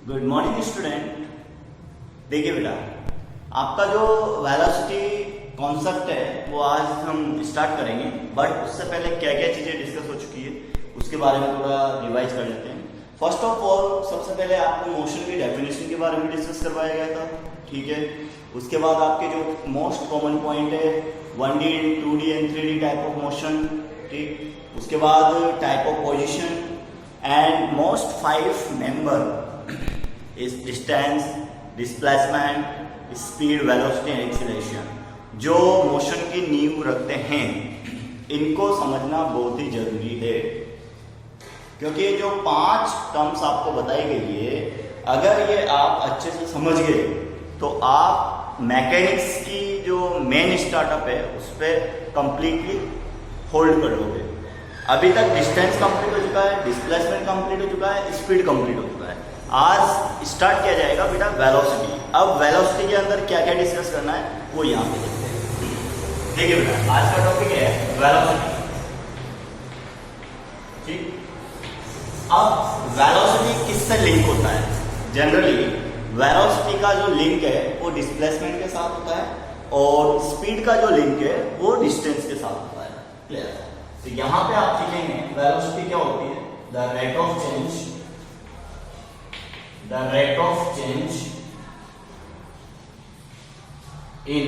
Good morning student. देखिए बेटा, आपका जो वेलोसिटी कॉन्सेप्ट है वो आज हम स्टार्ट करेंगे, बट उससे पहले क्या क्या चीज़ें डिस्कस हो चुकी है उसके बारे में थोड़ा रिवाइज कर लेते हैं। फर्स्ट ऑफ ऑल सबसे पहले आपको मोशन की डेफिनेशन के बारे में डिस्कस करवाया गया था, ठीक है। उसके बाद आपके जो मोस्ट कॉमन पॉइंट है 1D, 2D and 3D type of motion, ठीक। उसके बाद type of position and most 5 member इस distance, displacement, speed, velocity and acceleration, जो मोशन की नींव रखते हैं, इनको समझना बहुत ही जरूरी है, क्योंकि जो 5 टर्म्स आपको बताई गई है, अगर ये आप अच्छे से समझ गए तो आप मैकेनिक्स की जो मेन स्टार्टअप है उस पर कंप्लीटली होल्ड कर लोगे। अभी तक डिस्टेंस कंप्लीट हो चुका है, डिस्प्लेसमेंट कंप्लीट हो चुका है, स्पीड कंप्लीट हो चुका है। आज स्टार्ट किया जाएगा बेटा वेलोसिटी। अब वेलोसिटी के अंदर क्या क्या डिस्कस करना है वो यहाँ पे देखते हैं। देखिए बेटा, आज का टॉपिक है वेलोसिटी, ठीक। अब वेलोसिटी किससे लिंक होता है? जनरली वेलोसिटी का जो लिंक है वो डिस्प्लेसमेंट के साथ होता है और स्पीड का जो लिंक है वो डिस्टेंस के साथ होता है। क्लियर? तो यहां पे आप सीखेंगे वेलोसिटी क्या होती है, the rate of change, the rate of change in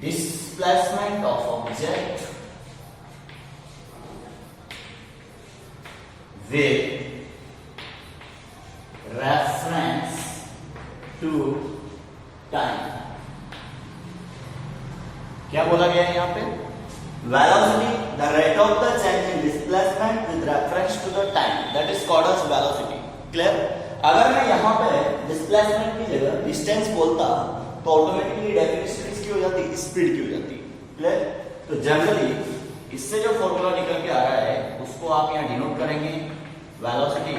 displacement of object with reference to time। क्या बोला गया है यहाँ पे? Velocity, the rate of the change in displacement with reference to the time, that is called as velocity। Clear? अगर मैं यहाँ पे displacement की जगह distance बोलता तो ऑटोमेटिकली डेफिनेशन किसकी हो जाती? स्पीड की हो जाती। क्लियर? तो जनरली इससे जो फॉर्मूला निकल के आ रहा है उसको आप यहाँ डिनोट करेंगे, velocity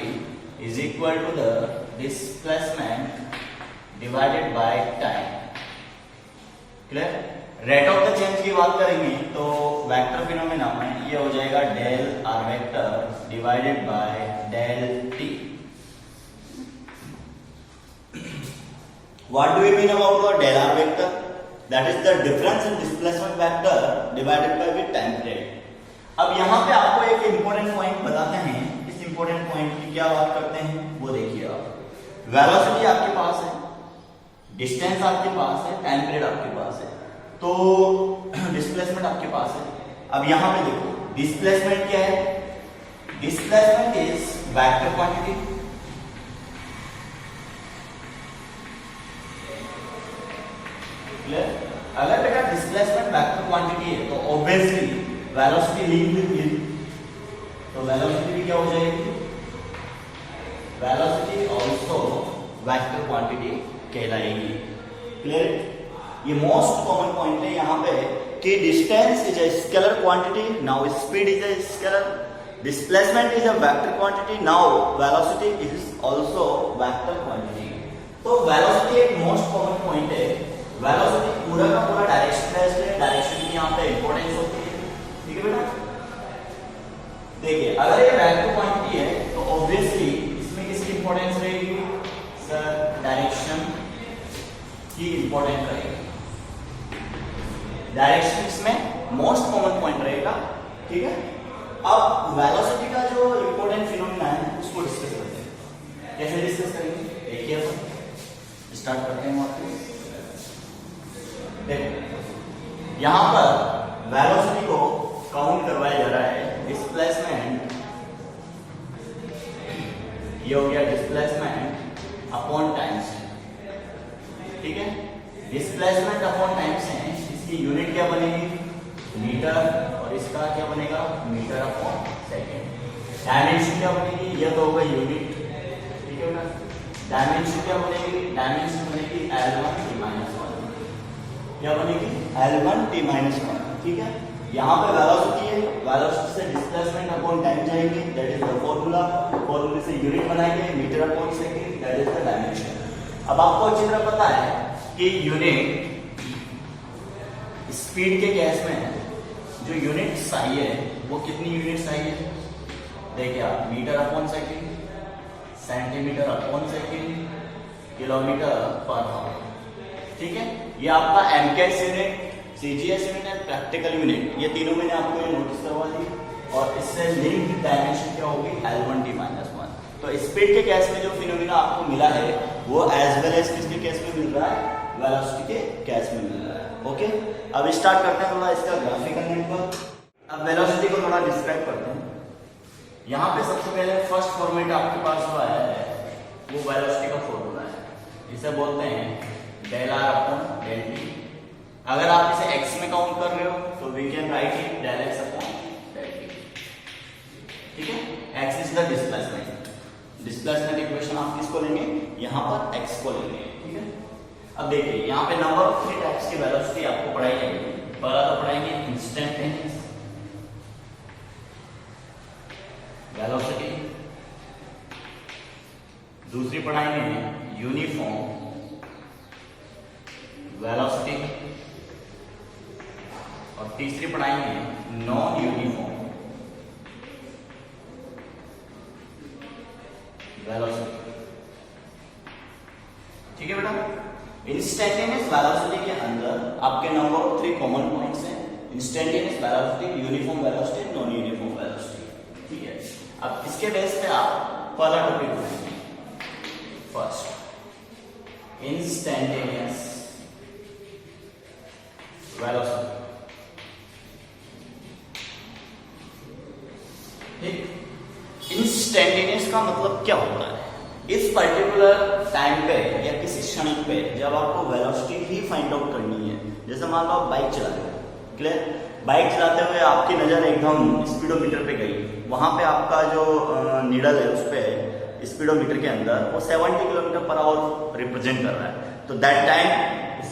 is equal to the displacement divided by time। Clear? Rate of the change की बात करेंगे तो वेक्टर फिनोमेना में ये हो जाएगा del R vector divided by del T. What do we mean about the del R vector? That is the difference in displacement vector divided by with time period. अब यहाँ पे आपको एक इंपॉर्टेंट पॉइंट बताते हैं, इस इंपॉर्टेंट पॉइंट की क्या बात करते हैं वो देखिए आप। वेलोसिटी आपके पास है, डिस्टेंस आपके पास है, टाइम पीरियड आपके पास है, तो डिस्प्लेसमेंट आपके पास है। अब यहां पे देखो डिस्प्लेसमेंट क्या है? Displacement is vector quantity, clear? अगर बेटा डिस्प्लेसमेंट वेक्टर क्वांटिटी है तो obviously velocity link with with, तो वेलोसिटी भी क्या हो जाएगी? वेलोसिटी आल्सो वेक्टर क्वांटिटी कहलाएगी। क्लियर? ये मोस्ट कॉमन पॉइंट है यहाँ पे कि distance is a scalar quantity, now speed is a scalar, displacement is a vector quantity, now velocity is also vector quantity. तो वेलोसिटी एक मोस्ट कॉमन पॉइंट है। Velocity पूरा का पूरा डायरेक्शन बेस्ड है, डायरेक्शन की यहाँ पे इंपॉर्टेंस होती है, ठीक है बेटा। देखिए अगर ये वेक्टर क्वांटिटी है तो ऑब्वियसली इसमें किसकी इंपॉर्टेंस रहेगी? सर डायरेक्शन की इंपॉर्टेंट रहेगी। डायरेक्शन इसमें मोस्ट कॉमन पॉइंट रहेगा, ठीक है। अब वेलोसिटी का जो इंपॉर्टेंट फिनोमेना है उसको डिस्कस करते हैं। कैसे डिस्कस करेंगे देखिए, अब स्टार्ट करते हैं। देखो यहां पर वेलोसिटी को काउंट करवाया जा रहा है, डिस्प्लेसमेंट ये हो गया डिस्प्लेसमेंट अपॉन टाइम से, ठीक है। डिस्प्लेसमेंट अपॉन टाइम से इसकी यूनिट क्या बनेगी? मीटर, और इसका क्या बनेगा? Metre upon second. डायमेंशन क्या बनेगी? ये तो होगा यूनिट, ठीक है ना। डायमेंशन क्या बनेगी? डायमेंशन बनेगी L1 T-1। क्या बनेगी? L1 T-1, ठीक है। यहाँ पे वेलोसिटी है, वेलोसिटी से डिस्प्लेसमेंट अपॉन टाइम जाएंगे, दैट इज द फॉर्मूला। फॉर्मूले से यूनिट बनाएंगे metre upon second, that is the dimension. अब आपको अच्छी तरह पता है कि यूनिट स्पीड के केस में जो यूनिट साई है वो कितनी यूनिट साई है? देखिए आप metre upon second, centimetre upon second, kilometre per hour. ठीक है, ये आपका MKS unit, CGS unit and practical unit, ये तीनों मैंने आपको ये नोटिस करवा दी। और इससे लिंक डायमेंशन क्या होगी, L1D-1। तो स्पीड के केस में जो फिनोमिना आपको मिला है वो एज वेल एज किसके केस में मिल रहा है, वेलोसिटी के केस में मिल रहा है। ओके, अब स्टार्ट करते हैं थोड़ा इसका ग्राफिकल नेटवर्क। अब वेलोसिटी को थोड़ा डिस्क्राइब करते हैं। यहाँ पे सबसे पहले फर्स्ट फॉर्मेट आपके पास हुआ है वो वेलोसिटी का फॉर्मूला है, इसे बोलते हैं del R upon del T. अगर आप इसे x में काउंट कर रहे हो तो we can write it del x upon del T. ठीक है, x is the displacement, displacement equation आप किसको लेंगे, यहाँ पर x को लेंगे। ठीक है, अब देखिए यहाँ पे नंबर ऑफ 3 टाइप्स की वेलोसिटी आपको पढ़ाई जाएगी। पहला तो पढ़ाएंगे इंस्टेंटेनियस वेलोसिटी, दूसरी पढ़ाएंगे यूनिफॉर्म वेलोसिटी, और तीसरी पढ़ाएंगे नॉन यूनिफॉर्म वेलोसिटी। ठीक है बेटा, इंस्टेंटेनियस वेलोसिटी के अंदर आपके नंबर ऑफ 3 कॉमन पॉइंट्स हैं, instantaneous velocity, uniform velocity, non uniform velocity. ठीक है, अब इसके बेस पे आप पहला टॉपिक पढ़ेंगे। First instantaneous velocity. ठीक, इंस्टेंटेनियस का मतलब क्या होता है, इस पर्टिकुलर टाइम पे या किसी क्षण पे जब आपको वेलोसिटी ही फाइंड आउट करनी है। जैसे मान लो आप बाइक चला रहे हो, क्लियर, बाइक चलाते हुए आपकी नजर एकदम स्पीडोमीटर पे गई, वहां पे आपका जो नीडल है उस पे स्पीडोमीटर के अंदर वो 70 किलोमीटर पर आवर रिप्रेजेंट कर रहा है। तो that time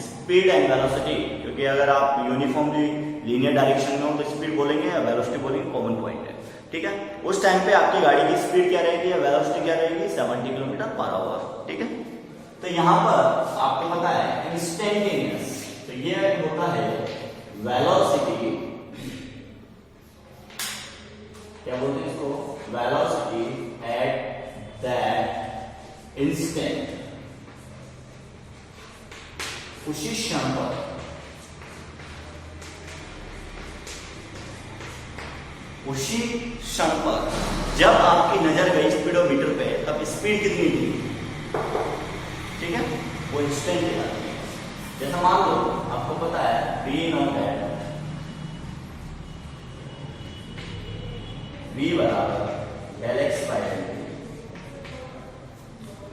speed and velocity, क्योंकि अगर आप यूनिफॉर्मली लीनियर डायरेक्शन में हो तो स्पीड बोलेंगे या वेलोसिटी बोलेंगे, कॉमन पॉइंट है। ठीक है, उस टाइम पे आपकी गाड़ी की स्पीड क्या रहेगी या वेलोसिटी क्या रहेगी, 70 किलोमीटर पर आवर। ठीक है, तो यहाँ पर आपको पता है इंस्टेंटेनियस, तो ये होता है वेलोसिटी, क्या बोलते हैं इसको, वेलोसिटी एट दैट इंस्टेंट, उसी क्षण पर, उसी क्षण पर जब आपकी नजर गई स्पीडोमीटर पे तब स्पीड कितनी थी। ठीक है, वो इंस्टेंट दिखाती है। जैसा मान लो आपको पता है v नॉट है, v बराबर del X by del T,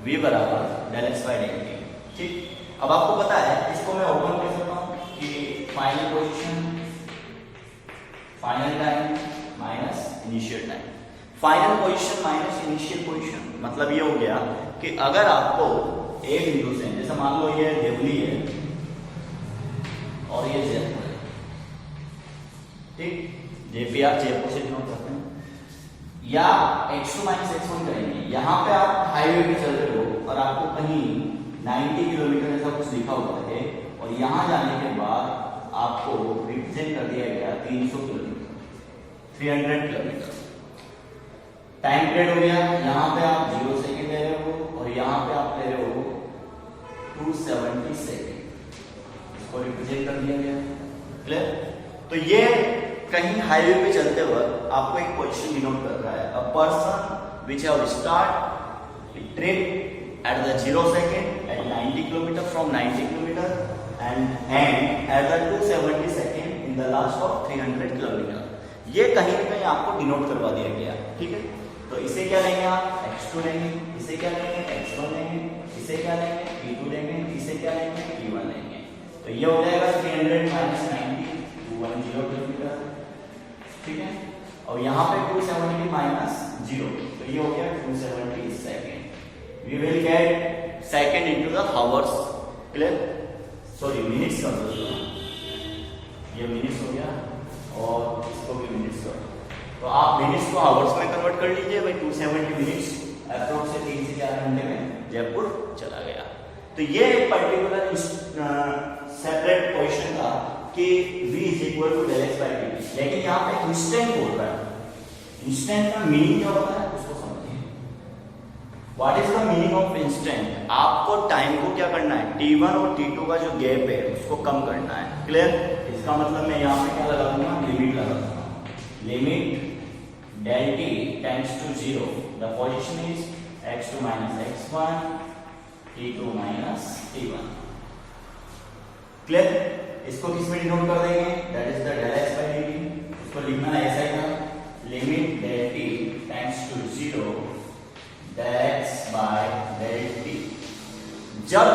v बराबर del X by del T. ठीक, अब आपको पता है इसको मैं ओपन कर सकता हूं कि final position, final time minus initial time. Final position minus initial position मतलब ये हो गया कि अगर आपको एक बिंदु से, जैसे मान लो ये देवली है और ये जयपुर है, ठीक, जेपी आप जयपुर से डिनोट करते हैं, या x2 माइनस x1 करेंगे। यहाँ पे आप हाईवे पे चल रहे हो और आपको कहीं 90 किलोमीटर ऐसा कुछ लिखा हुआ है, और यहाँ जाने के बाद आपको रिप्रेजेंट कर दिया गया 300 किलोमीटर, 300 किलोमीटर। टाइम पीरियड हो गया, यहाँ पे आप 0 सेकेंड ले रहे हो और यहाँ पे आप ले रहे हो 270 सेकेंड, इसको रिप्रेजेंट कर दिया गया। क्लियर, तो ये कहीं हाईवे पे चलते वक्त आपको एक पोजीशन डिनोट कर रहा है, a person which have start trip at the 0 second at 90 kilometre from 90 kilometre and and at the 270 second in the last of 300 kilometre. ये कहीं ना कहीं आपको डिनोट करवा दिया गया। ठीक है, तो इसे क्या लेंगे आप, x2 लेंगे, इसे क्या लेंगे, x1 लेंगे, इसे क्या लेंगे, p2 लेंगे, इसे क्या लेंगे, p1 लेंगे। तो ये हो जाएगा 300 माइनस 90, 210 किलोमीटर। ठीक है, और यहाँ पे 270 माइनस 0, तो ये हो गया 270 second. We will get second into the hours. Clear, sorry minutes कर दो, ये मिनट्स हो गया और इसको भी मिनट्स कर दो, तो आप मिनट्स को हावर्स में कन्वर्ट कर लीजिए भाई। 270 मिनट्स अप्रोक्स से 3 से 4 घंटे में जयपुर चला गया। तो ये एक पर्टिकुलर सेपरेट क्वेश्चन था कि v is equal to del X by D, लेकिन यहाँ पे इंस्टेंट बोल रहा है। इंस्टेंट का मीनिंग क्या होता है उसको समझिए। What is the meaning of instant? आपको टाइम को क्या करना है, t1 और t2 का जो गैप है उसको कम करना है। क्लियर? इसका मतलब मैं यहाँ पे क्या लगा दूंगा, लिमिट लगा दूंगा। Limit del t tends to 0, the position is x2 minus x1 t2 minus t1। Clear? इसको किस में डिनोट कर देंगे, that is the del x by dt। इसको लिखना है ऐसा ही था, limit del t tends to 0 del x by del t। जब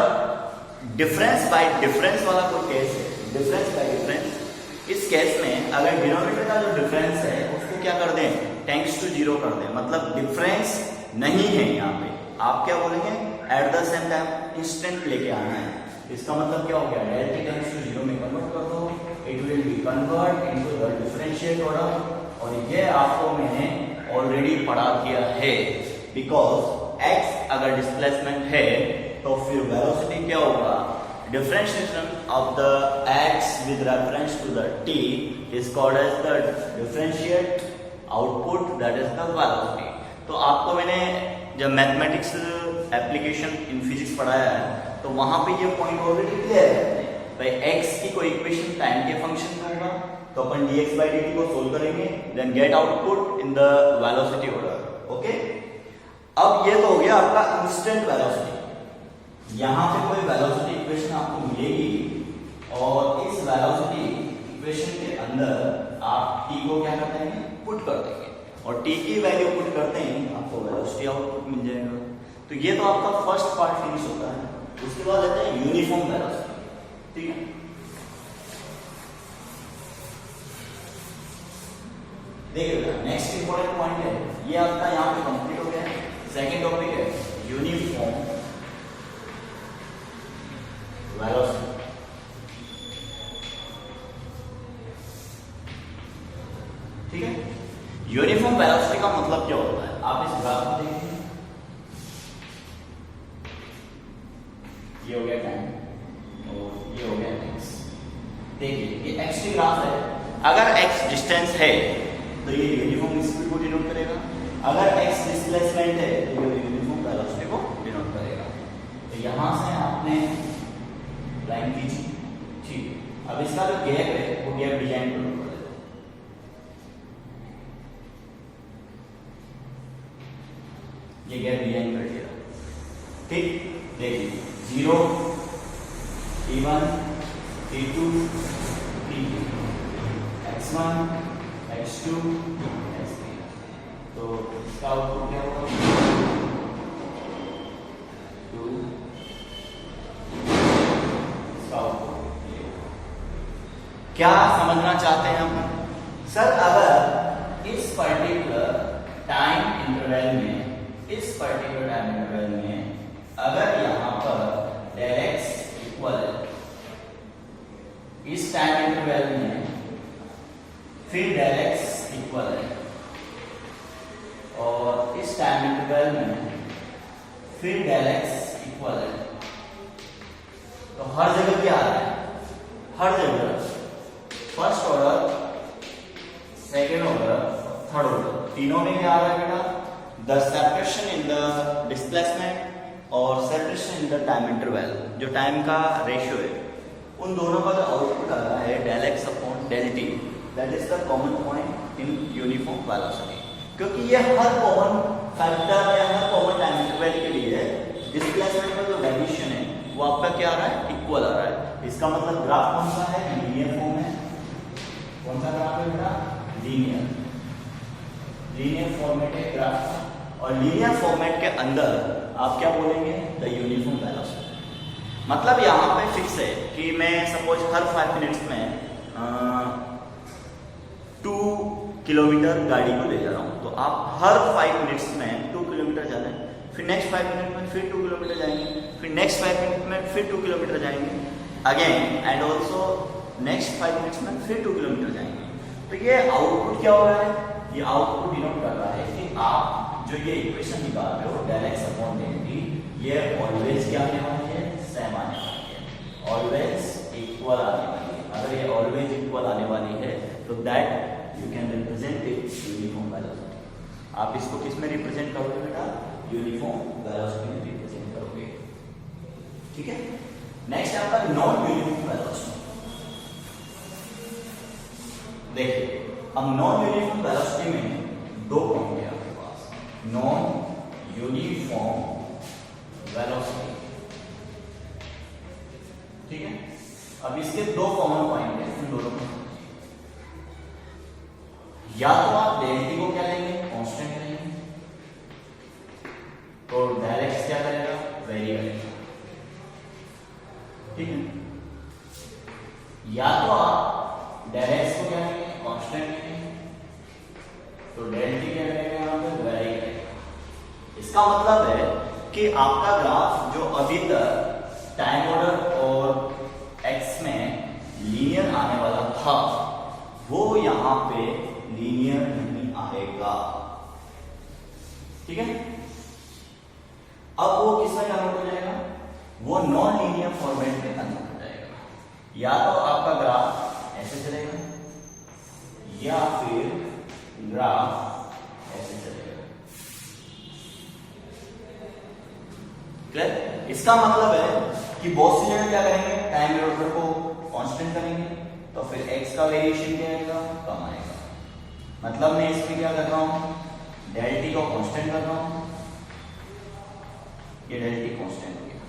डिफरेंस बाय डिफरेंस वाला कोई केस है, डिफरेंस बाय डिफरेंस, इस केस में अगर डिनोमिनेटर का जो डिफरेंस है उसको क्या कर दें, टेंड्स टू 0 कर दें, मतलब डिफरेंस नहीं है यहाँ पे, आप क्या बोलेंगे, at the same time instant लेके आना है। इसका मतलब क्या हो गया, del t tends to 0 में कन्वर्ट कर दो, it will be convert into the differentiate order. और ये आपको मैंने ऑलरेडी पढ़ा दिया है, बिकॉज x अगर डिस्प्लेसमेंट है तो फिर वेलोसिटी क्या होगा, differentiation of the x with reference to the t is called as the differentiate output, that is the velocity. तो आपको मैंने जब मैथमेटिक्स एप्लीकेशन इन फिजिक्स पढ़ाया है तो वहां पे ये पॉइंट ऑलरेडी क्लियर है भाई, x की कोई इक्वेशन टाइम के फंक्शन में होगा तो अपन dx by dt को सोल्व करेंगे, then get output in the velocity order. Okay, अब ये तो हो गया आपका इंस्टेंट वेलोसिटी। यहां पे कोई वेलोसिटी इक्वेशन आपको मिलेगी और इस वेलोसिटी इक्वेशन के अंदर आप t को क्या कर देंगे, पुट कर देंगे, और t की वैल्यू पुट करते ही आपको वेलोसिटी आउटपुट मिल जाएगा। तो ये तो आपका फर्स्ट पार्ट फिनिश होता है। उसके बाद आता है यूनिफॉर्म वेलोसिटी। ठीक है, देखिएगा नेक्स्ट इंपॉर्टेंट पॉइंट है, ये आपका यहाँ पे कंप्लीट हो गया है। सेकेंड टॉपिक है यूनिफॉर्म वेलोसिटी। ठीक है, यूनिफॉर्म वेलोसिटी का मतलब क्या होता है, आप इस ग्राफ को देखिए, ये हो गया टाइम और ये हो गया x। देखिए ये x की ग्राफ है, अगर x डिस्टेंस है तो ये यूनिफॉर्म स्पीड को डिनोट करेगा, अगर x डिस्प्लेसमेंट है तो ये यूनिफॉर्म वेलोसिटी को डिनोट करेगा। तो यहां से आपने लाइन खींची, ठीक है, अब इसका जो गैप है वो गैप डिजाइन करो, ये गैप डिजाइन कर दिया। ठीक, देखिए 0 t1 t2 t3 x1 x2 x3, तो इसका आउटपुट क्या होगा, 2, इसका आउटपुट। क्या समझना चाहते हैं हम, सर अगर इस पर्टिकुलर टाइम इंटरवल में, इस पर्टिकुलर टाइम इंटरवल में अगर यहां पर del x इक्वल इस टाइम इंटरवल में, फिर del x इक्वल है, और इस टाइम इंटरवल में फिर del x इक्वल है, तो हर जगह क्या आ रहा है, हर जगह first order, second order, third order, तीनों में क्या आ रहा है बेटा, the separation in the displacement और separation in the time interval, जो टाइम का रेशियो है, उन दोनों का जो आउटपुट आ रहा है del x upon del t, that is the common point in uniform velocity. क्योंकि ये हर कॉमन फैक्टर या हर कॉमन टाइम इंटरवल के लिए डिस्प्लेसमेंट का जो वेरिएशन है वो आपका क्या आ रहा है, इक्वल आ रहा है। इसका मतलब ग्राफ कौन सा है, लीनियर फॉर्म है। कौन सा ग्राफ है बेटा, लीनियर, लीनियर फॉर्मेट है ग्राफ का, और लीनियर फॉर्मेट के अंदर आप क्या बोलेंगे, द यूनिफॉर्म वेलोसिटी। मतलब यहाँ पे फिक्स है कि मैं सपोज हर 5 मिनट्स में 2 किलोमीटर गाड़ी को ले जा रहा हूँ, तो आप हर 5 मिनट्स में 2 किलोमीटर जा रहे हैं, फिर नेक्स्ट 5 मिनट में फिर 2 किलोमीटर जाएंगे, फिर नेक्स्ट 5 मिनट में फिर 2 किलोमीटर जाएंगे again, and also next 5 minutes में फिर 2 किलोमीटर जाएंगे। तो ये आउटपुट क्या हो रहा है, ये आउटपुट डिनोट कर रहा है कि आप जो ये इक्वेशन निकाल रहे हो del x upon del t, ये ऑलवेज क्या आने वाली है, सेम आने वाली है, ऑलवेज इक्वल आने वाली है। अगर ये ऑलवेज इक्वल आने वाली है तो that you can represent it uniform velocity. आप इसको किस में रिप्रेजेंट करोगे बेटा, यूनिफॉर्म वेलोसिटी में रिप्रेजेंट करोगे। ठीक है, नेक्स्ट आपका नॉन यूनिफॉर्म वेलोसिटी। देखिए अब नॉन यूनिफॉर्म वेलोसिटी में दो पॉइंट है आपके पास, नॉन यूनिफॉर्म वेलोसिटी। ठीक है, अब इसके दो कॉमन पॉइंट है इन दोनों में, या तो आप डेल्टी को क्या लेंगे, कांस्टेंट लेंगे, तो डेल एक्स क्या करेगा, वेरी करेगा। ठीक है, या तो आप डेल एक्स को क्या लेंगे, कांस्टेंट लेंगे, तो डेल टी क्या करेगा, यहां पे वेरी करेगा। इसका मतलब है कि आपका ग्राफ जो अभी तक टाइम ऑर्डर और एक्स में लीनियर आने वाला था वो यहां पे लीनियर नहीं आएगा। ठीक है, अब वो किसमें कन्वर्ट हो जाएगा, वो नॉन लीनियर फॉर्मेट में कन्वर्ट हो जाएगा। या तो आपका ग्राफ ऐसे चलेगा या फिर ग्राफ ऐसे चलेगा। क्लियर? इसका मतलब है कि बहुत सी जगह क्या करेंगे, टाइम ऑर्डर को कांस्टेंट करेंगे तो फिर एक्स का वेरिएशन क्या आएगा, कम आएगा। मतलब मैं इसमें क्या कर रहा हूं, डेल टी को कांस्टेंट कर रहा हूं, ये डेल टी कांस्टेंट हो गया।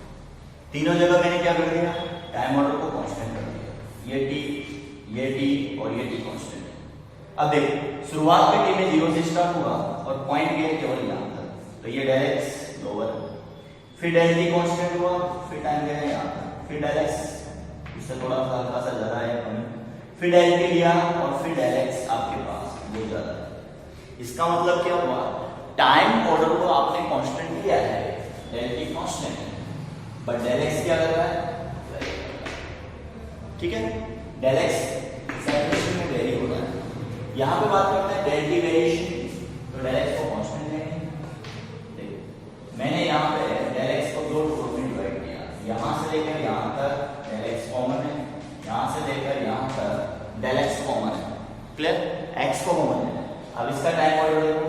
तीनों जगह मैंने क्या कर दिया, टाइम ऑर्डर को कांस्टेंट कर दिया, ये टी और ये टी कांस्टेंट है। अब देखो शुरुआत में टी में 0 से स्टार्ट हुआ और पॉइंट गया केवल यहां तक, तो ये डेल एक्स लोअर, फिर डेल टी कांस्टेंट हुआ, फिर टाइम गया यहां तक, फिर डेल एक्स इससे थोड़ा सा हल्का सा ज्यादा है, फिर डेल टी लिया और फिर डेल एक्स आपके पास वो ज्यादा है। इसका मतलब क्या हुआ, टाइम ऑर्डर को आपने कांस्टेंट लिया है, डेल टी कांस्टेंट है, बट डेल एक्स क्या कर रहा है, ठीक है, डेल एक्स सेपरेशन में वेरी हो रहा है। यहां पे बात करते हैं डेल टी वेरिएशन, तो डेल एक्स को कांस्टेंट लेंगे। देखो मैंने यहां पे डेल एक्स को दो टुकड़ों में डिवाइड किया, यहां से लेकर यहां तक डेल एक्स कॉमन है, यहां से लेकर यहां तक डेल एक्स कॉमन है। क्लियर? एक्स को कॉमन है। अब इसका टाइम ऑर्डर देखो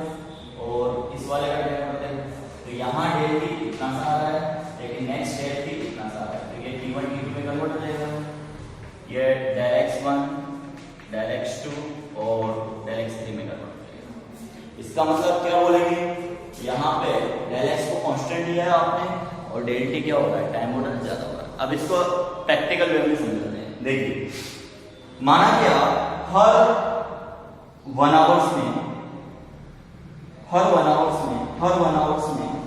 और इस वाले का टाइम ऑर्डर देखो, तो यहां डेल टी इतना सा आ रहा है, लेकिन नेक्स्ट डेल टी इतना सा आ रहा है, तो ये t1 t2 में कन्वर्ट हो जाएगा। ये डेल x1 डेल x2 और डेल x3 में कन्वर्ट हो जाएगा। इसका मतलब क्या बोलेंगे, यहां पे डेल x को कांस्टेंट लिया है आपने और डेल टी क्या होगा, टाइम ऑर्डर ज्यादा होगा। अब इसको प्रैक्टिकल वे में समझते हैं। देखिए माना कि आप हर 1 आवर्स में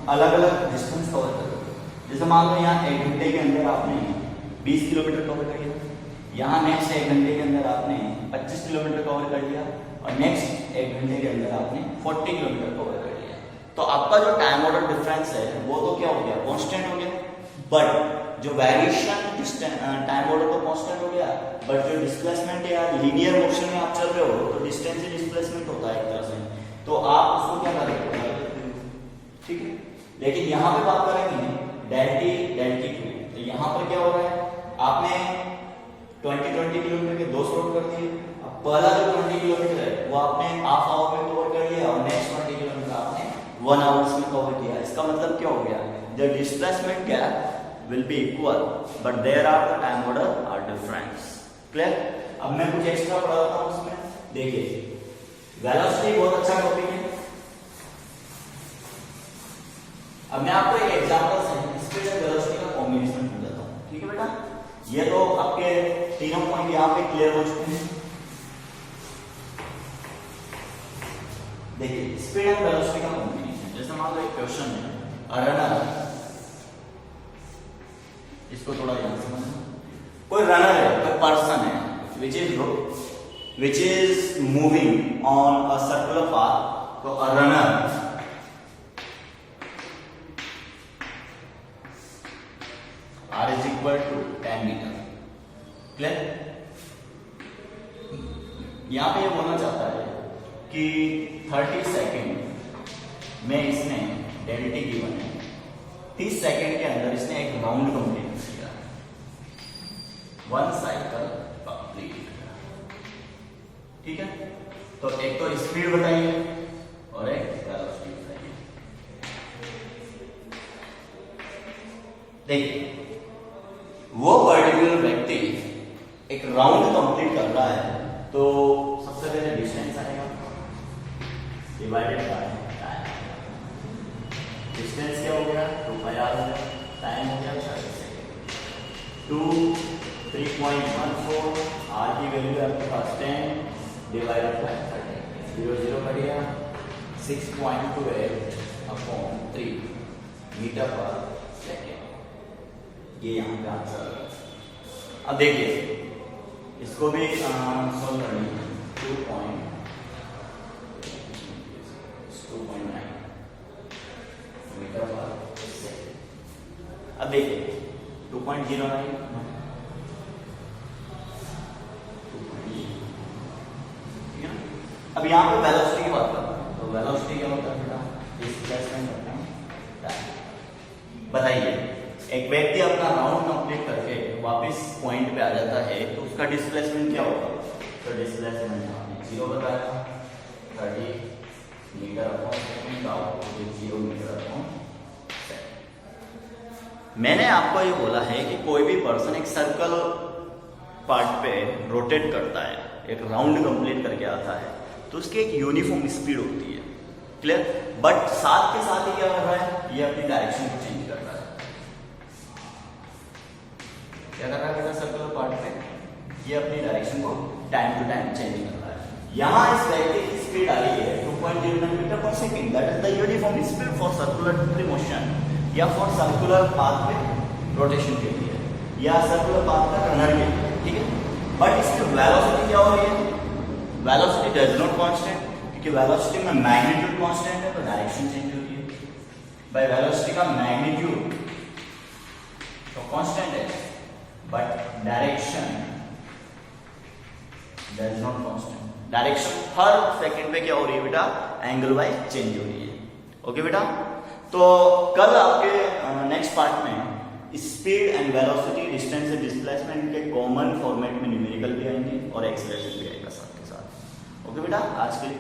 अलग अलग डिस्टेंस कवर करोगे। जैसे मान लो यहाँ 1 घंटे के अंदर आपने 20 किलोमीटर कवर कर लिया, यहाँ नेक्स्ट 1 घंटे के अंदर आपने 25 किलोमीटर कवर कर लिया और नेक्स्ट 1 घंटे के अंदर आपने 40 किलोमीटर कवर कर लिया, तो आपका जो टाइम ऑर्डर डिफरेंस है वो तो क्या हो गया, कांस्टेंट हो गया। बट जो वेरिएशन टाइम ऑर्डर तो कांस्टेंट हो गया, बट जो डिस्प्लेसमेंट है यार, लीनियर मोशन में आप चल रहे हो तो डिस्टेंस ही डिस्प्लेसमेंट होता है एक तरह से, तो आप उसको क्या करेंगे, ठीक है। लेकिन यहाँ पे बात करेंगे डेल टी क्यू, तो यहाँ पर क्या हो रहा है, आपने 20 किलोमीटर के 2 स्लॉट कर दिए। अब पहला जो 20 किलोमीटर है वो आपने हाफ आवर में कवर कर लिया और नेक्स्ट 20 किलोमीटर आपने 1 आवर्स में कवर किया। इसका मतलब क्या हो गया, the displacement gap will be equal but there are the time order are different. Clear? अब मैं कुछ एक्स्ट्रा पढ़ाता हूं उसमें। देखिए वेलोसिटी बहुत अच्छा टॉपिक है। अब मैं आपको एक एग्जांपल से स्पीड और वेलोसिटी का कॉम्बिनेशन समझाता हूं, ठीक है बेटा। ये तो आपके तीनों पॉइंट यहाँ पे क्लियर हो चुके हैं। देखिए स्पीड एंड वेलोसिटी का कॉम्बिनेशन, जैसे मान लो एक क्वेश्चन है, रनर, इसको थोड़ा ध्यान से समझना। कोई रनर है, कोई पर्सन है which is moving on a circular path, तो a runner r is equal to 10 metre. Clear? यहां पे ये बोलना चाहता है कि 30 सेकेंड में इसने डेल टी गिवन है, 30 सेकेंड के अंदर इसने एक राउंड कंप्लीट किया, 1 साइकिल कंप्लीट। ठीक है, तो एक तो स्पीड बताइए और एक वेलोसिटी बताइए। देखिए वो पर्टिकुलर व्यक्ति एक राउंड कंप्लीट कर रहा है तो सबसे पहले डिस्टेंस आएगा डिवाइडेड बाय टाइम। डिस्टेंस क्या हो गया 2πr हो गया, टाइम हो गया 40 सेकेंड। 2 3.14 r की वैल्यू है आपके पास 10 डिवाइडेड बाय 30 0 0 कट गया 6.28 अपॉन 3 मीटर पर सेकेंड। ये यहाँ पे आंसर है। अब देखिए इसको भी सॉल्व करेंगे 2.9 मीटर पर सेकेंड। अब देखिए 2.09 अब यहाँ पे वेलोसिटी की बात करते हैं तो वेलोसिटी क्या होता है बेटा डिस्प्लेसमेंट करते हैं। बताइए एक व्यक्ति अपना राउंड कंप्लीट करके वापस पॉइंट पे आ जाता है तो उसका डिस्प्लेसमेंट क्या होगा? तो डिस्प्लेसमेंट आपने 0 बताया 30 मीटर अपॉन सेकंड का 0 मीटर अपॉन सेकंड। मैंने आपको ये बोला है कि कोई भी पर्सन एक सर्कल पार्ट पे रोटेट करता है, एक राउंड कंप्लीट करके आता है तो उसकी एक यूनिफॉर्म स्पीड होती है, क्लियर। बट साथ के साथ ही क्या कर रहा है, ये अपनी डायरेक्शन को चेंज कर रहा है। क्या कर रहा है बेटा सर्कुलर पार्ट पे, ये अपनी डायरेक्शन को टाइम टू टाइम चेंज कर रहा है। यहाँ इस व्यक्ति की स्पीड आ रही है 2.09 मीटर पर second, that is the uniform speed for circular motion या फॉर सर्कुलर पाथ पे रोटेशन के लिए या सर्कुलर पाथ पे रनर के लिए, ठीक है। बट इसकी वेलोसिटी क्या हो रही है? वेलोसिटी डज नॉट कांस्टेंट, क्योंकि वेलोसिटी में मैग्नीट्यूड कांस्टेंट है तो डायरेक्शन चेंज हो रही है। बाय वेलोसिटी का मैग्नीट्यूड तो कांस्टेंट है but direction does not constant. Direction her second पे क्या हो रही है बेटा, एंगल वाइज चेंज हो रही है। ओके बेटा, तो कल आपके नेक्स्ट पार्ट में speed and velocity, distance and displacement के कॉमन फॉर्मेट में न्यूमेरिकल भी आएंगे और एक्सप्रेशन भी आएगा साथ के साथ। ओके बेटा, आज के लिए